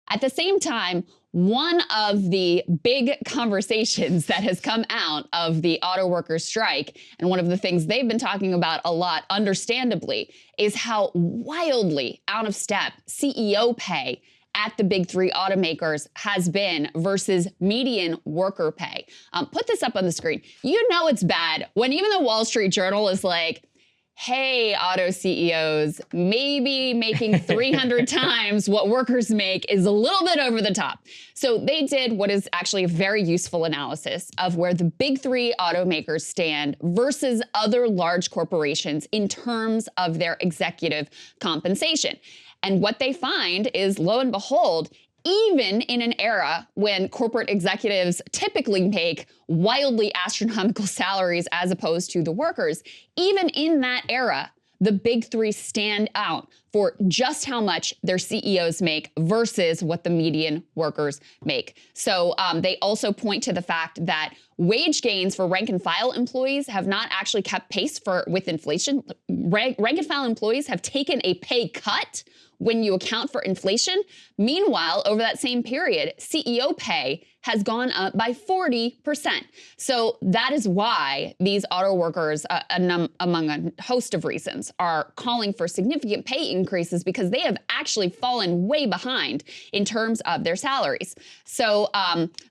At the same time, one of the big conversations that has come out of the auto workers strike, and one of the things they've been talking about a lot, understandably, is how wildly out of step CEO pay at the big three automakers has been versus median worker pay. Put this up on the screen. You know it's bad when even the Wall Street Journal is like, hey, auto CEOs, maybe making 300 times what workers make is a little bit over the top. So they did what is actually a very useful analysis of where the big three automakers stand versus other large corporations in terms of their executive compensation. And what they find is, lo and behold, even in an era when corporate executives typically make wildly astronomical salaries as opposed to the workers, even in that era, the big three stand out for just how much their CEOs make versus what the median workers make. So they also point to the fact that wage gains for rank and file employees have not actually kept pace with inflation. Rank and file employees have taken a pay cut when you account for inflation. Meanwhile, over that same period, CEO pay has gone up by 40%. So that is why these auto workers, among a host of reasons, are calling for significant pay increases, because they have actually fallen way behind in terms of their salaries. So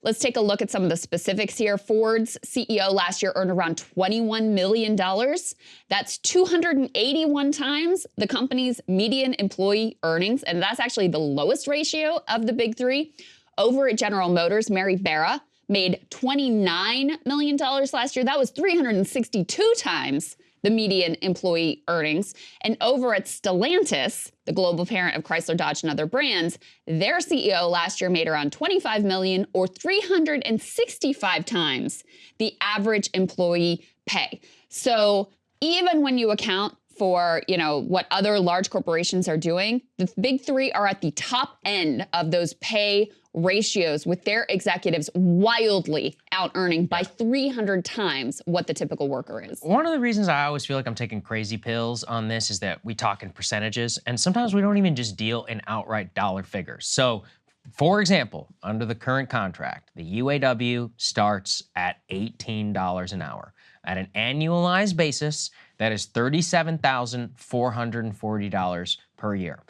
let's take a look at some of the specifics here. Ford's CEO last year earned around $21 million. That's 281 times the company's median employee earnings, and that's actually the lowest ratio of the big three. Over at General Motors, Mary Barra made $29 million last year. That was 362 times the median employee earnings. And over at Stellantis, the global parent of Chrysler, Dodge, and other brands, their CEO last year made around $25 million, or 365 times the average employee pay. So even when you account for, what other large corporations are doing, the big three are at the top end of those pay ratios, with their executives wildly out-earning by 300 times what the typical worker is. One of the reasons I always feel like I'm taking crazy pills on this is that we talk in percentages, and sometimes we don't even just deal in outright dollar figures. So, for example, under the current contract, the UAW starts at $18 an hour. At an annualized basis, that is $37,440 per year.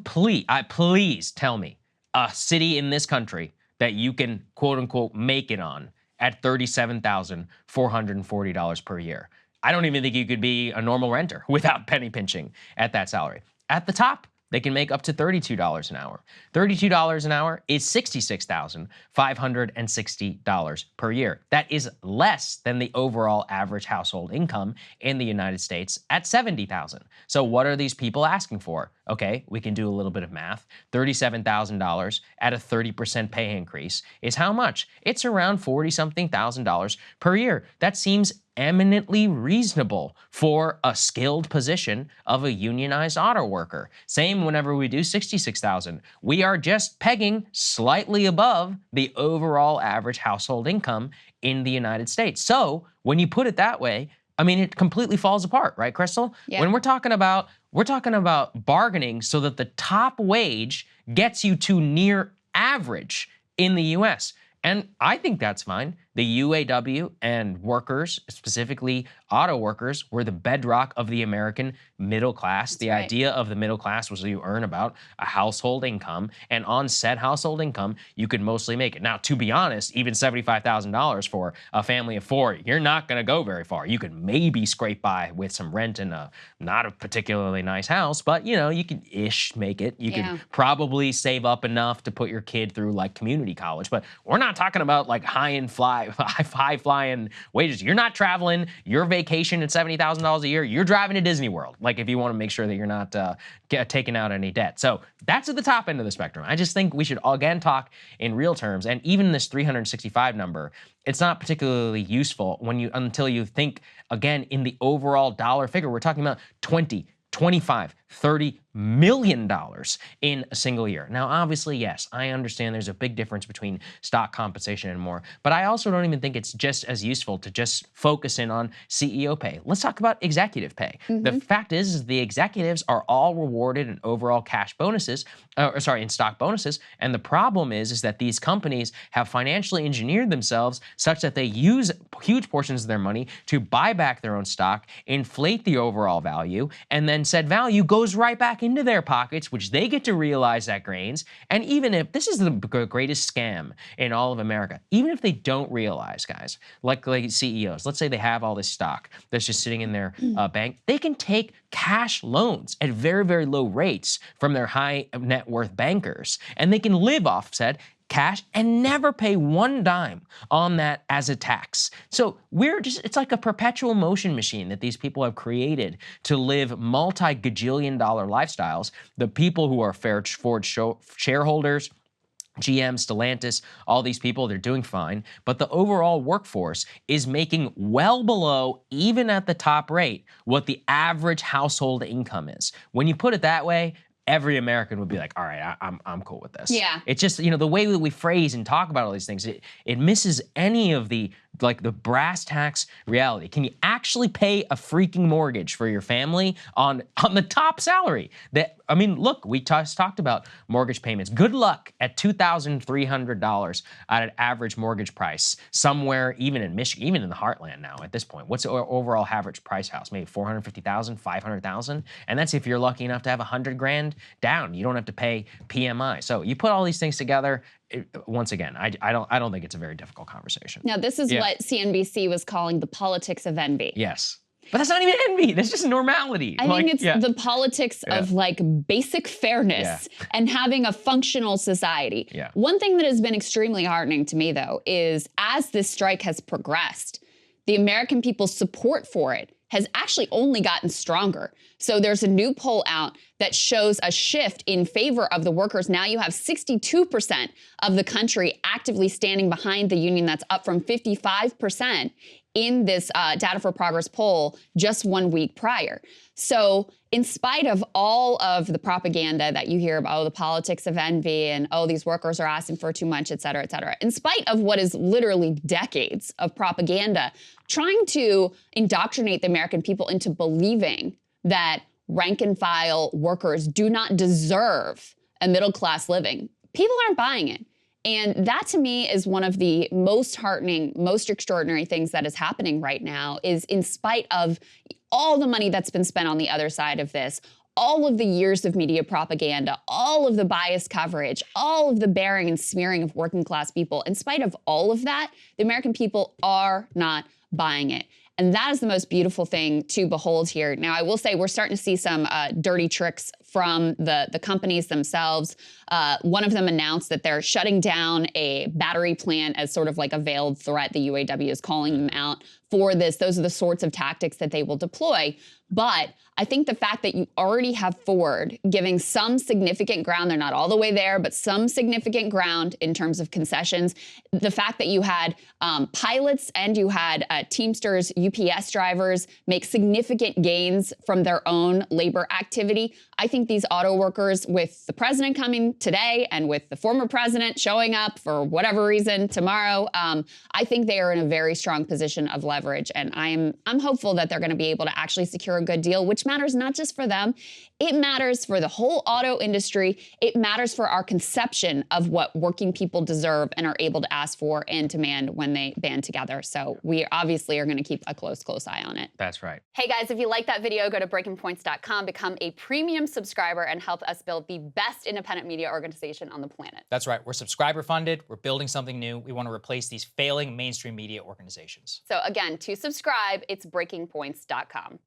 Please tell me a city in this country that you can, quote unquote, make it on at $37,440 per year. I don't even think you could be a normal renter without penny pinching at that salary. At the top, they can make up to $32 an hour. $32 an hour is $66,560 per year. That is less than the overall average household income in the United States at $70,000. So what are these people asking for? Okay, we can do a little bit of math. $37,000 at a 30% pay increase is how much? It's around $40-something thousand per year. That seems eminently reasonable for a skilled position of a unionized auto worker. Same whenever we do $66,000. We are just pegging slightly above the overall average household income in the United States. So when you put it that way, I mean, it completely falls apart, right, Krystal? Yeah. When we're talking about bargaining so that the top wage gets you to near average in the US. And I think that's fine. The UAW and workers, specifically auto workers, were the bedrock of the American middle class. The idea of the middle class was that you earn about a household income, and on said household income, you could mostly make it. Now, to be honest, even $75,000 for a family of four, you're not going to go very far. You could maybe scrape by with some rent and not a particularly nice house, but you can ish make it. You could probably save up enough to put your kid through like community college, but we're not talking about like high flying wages. You're not traveling your vacation at $70,000 a year. You're driving to Disney World. Like if you want to make sure that you're not taking out any debt. So that's at the top end of the spectrum. I just think we should again talk in real terms. And even this 365 number, it's not particularly useful until you think again in the overall dollar figure. We're talking about 20, 25, $30 million in a single year. Now, obviously, yes, I understand there's a big difference between stock compensation and more, but I also don't even think it's just as useful to just focus in on CEO pay. Let's talk about executive pay. The fact is the executives are all rewarded in overall cash bonuses, in stock bonuses, and the problem is that these companies have financially engineered themselves such that they use huge portions of their money to buy back their own stock, inflate the overall value, and then said value goes right back into their pockets, which they get to realize that gains. And even if this is the greatest scam in all of America, even if they don't realize, guys, like CEOs, let's say they have all this stock that's just sitting in their bank, they can take cash loans at very, very low rates from their high net worth bankers, and they can live off said cash and never pay one dime on that as a tax. So it's like a perpetual motion machine that these people have created to live multi-gajillion dollar lifestyles. The people who are fair forward shareholders, GM, Stellantis, all these people, they're doing fine, but the overall workforce is making well below, even at the top rate, what the average household income is. When you put it that way, every American would be like, all right, I'm cool with this. Yeah. It's just, the way that we phrase and talk about all these things, it misses any of the brass tacks reality. Can you actually pay a freaking mortgage for your family on the top salary? Look, we talked about mortgage payments. Good luck at $2,300 at an average mortgage price somewhere, even in Michigan, even in the heartland now at this point. What's the overall average price house? Maybe $450,000, $500,000? And that's if you're lucky enough to have $100,000 down. You don't have to pay PMI. So you put all these things together, once again, I don't think it's a very difficult conversation. Now, this is what CNBC was calling the politics of envy. Yes. But that's not even envy. That's just normality. I think it's the politics of basic fairness and having a functional society. Yeah. One thing that has been extremely heartening to me, though, is as this strike has progressed, the American people's support for it has actually only gotten stronger. So there's a new poll out that shows a shift in favor of the workers. Now you have 62% of the country actively standing behind the union. That's up from 55% in this Data for Progress poll just 1 week prior. So in spite of all of the propaganda that you hear about, the politics of envy and, these workers are asking for too much, et cetera, in spite of what is literally decades of propaganda, trying to indoctrinate the American people into believing that rank and file workers do not deserve a middle class living, people aren't buying it. And that to me is one of the most heartening, most extraordinary things that is happening right now is in spite of all the money that's been spent on the other side of this, all of the years of media propaganda, all of the biased coverage, all of the bearing and smearing of working class people, in spite of all of that, the American people are not buying it. And that is the most beautiful thing to behold here. Now, I will say we're starting to see some dirty tricks from the companies themselves. One of them announced that they're shutting down a battery plant as sort of like a veiled threat. The UAW is calling them out for this. Those are the sorts of tactics that they will deploy. But I think the fact that you already have Ford giving some significant ground, they're not all the way there, but some significant ground in terms of concessions. The fact that you had pilots and you had Teamsters, UPS drivers make significant gains from their own labor activity. I think these auto workers, with the president coming today and with the former president showing up for whatever reason tomorrow, I think they are in a very strong position of leverage. And I'm hopeful that they're going to be able to actually secure a good deal, which matters not just for them. It matters for the whole auto industry. It matters for our conception of what working people deserve and are able to ask for and demand when they band together. So we obviously are going to keep a close eye on it. That's right. Hey guys, if you like that video, go to breakingpoints.com, become a premium subscriber, and help us build the best independent media organization on the planet. That's right. We're subscriber funded. We're building something new. We want to replace these failing mainstream media organizations. So again, to subscribe, it's breakingpoints.com.